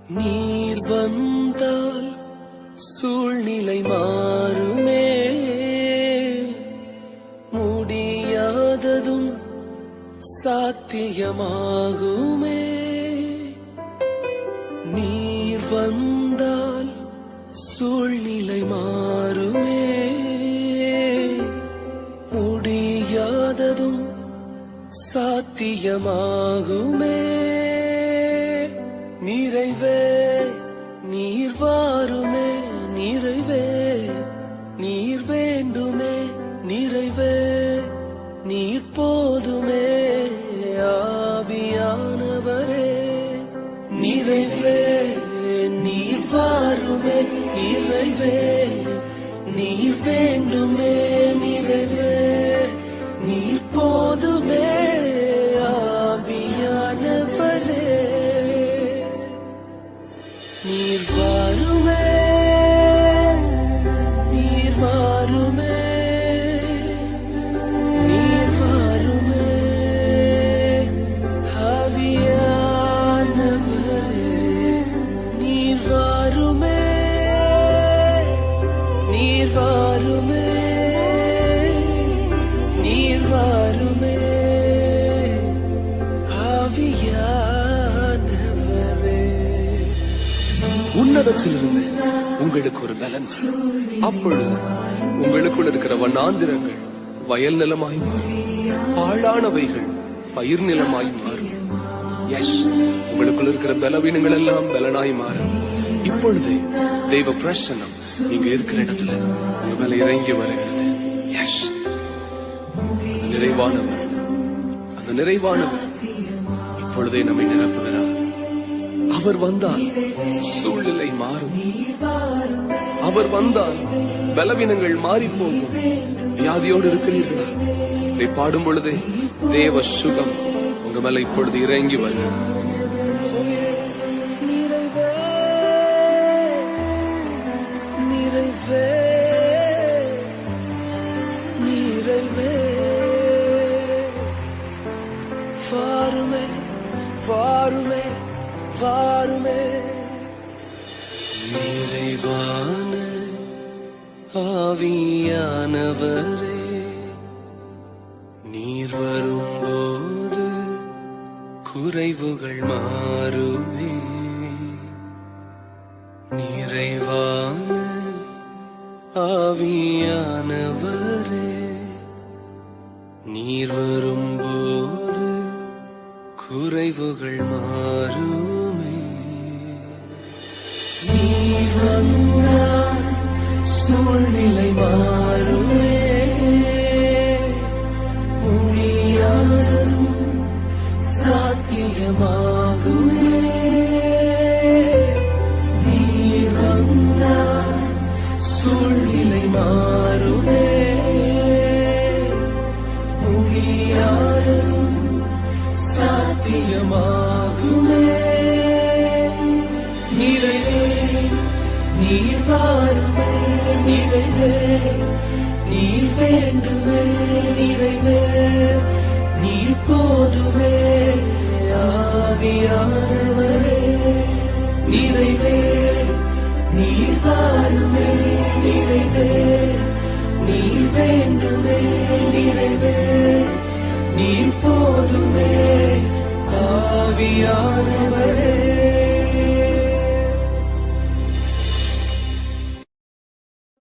நீர் வந்தால் சூழ்நிலை மாறுமே, முடியாததும் சாத்தியமாகுமே. நீர் வந்தால் சூழ்நிலை மாறுமே, முடியாததும் சாத்தியமாகுமே. நிறைவே நீர் வாருமே, நிறைவே நீர் வேண்டுமே, நிறைவே நீர் போதுமே. ஆவியானவரே நிறைவே நீர் வாருமே, நிறைவே நீர் வேண்டுமே, நிறைவே நீர் போதுமே. ஆவியானவரே நீர் வாருமே, நீர் வாருமே, நீர் வாருமே. ஆவியானவரே நீர் வாருமே, நீர் வாருமே, நீர் வாருமே. ஆவியானவரே உன்னதத்திலிருந்து உங்களுக்கு ஒரு பலன். அப்பொழுது உங்களுக்குள் இருக்கிற வண்ணாந்திரங்கள் வயல் நிலமாய் மாறும், பாழானவைகள் பயிர் நிலமாய் மாறும். எஸ், உங்களுக்குள் இருக்கிற பலவீனங்கள் எல்லாம் பலனாய் மாறும். இப்பொழுது தெய்வ பிரசன்னம் நீங்க இருக்கிற இடத்துல உங்க மேல இறங்கி வருகிறது. எஸ், நிறைவானவர், அந்த நிறைவானவர் இப்பொழுதே நம்மை நிரப்புகிறார். அவர் வந்தால் சூழ்நிலை மாறும், அவர் வந்தால் பலவீனங்கள் மாறி போகும். வியாதியோடு இருக்கிறீர்களா? இதை பாடும் பொழுதே தேவ சுகம் உங்க மேல இப்பொழுது இறங்கி வருகிறது. நிறைவே நிறைவே வாருமே, வாருமே, வாருமே. நிறைவான ஆவியானவரே நீர் வரும்போது குறைவுகள் மாறுமே. நிறைவான ஆவியானவரே நீர் வரும்போது குறைவுகள் மாறுமே. நீர் வந்தால் சூழ்நிலை மாறுமே, முடியாததும் சாத்தியமாகுமே. நீர் வந்தால் சூழ்நிலை மாறுமே, முடியாததும் சாத்தியமாகுமே. நிறைவே நீர் வாருமே, நிறைவே நீர் வேண்டுமே, நிறைவே நீர் போதுமே. ஆவியானவரே நிறைவே நீர் வாருமே, நிறைவே நீர் வேண்டுமே, நிறைவே நீர் போதுமே. ஆவியானவரே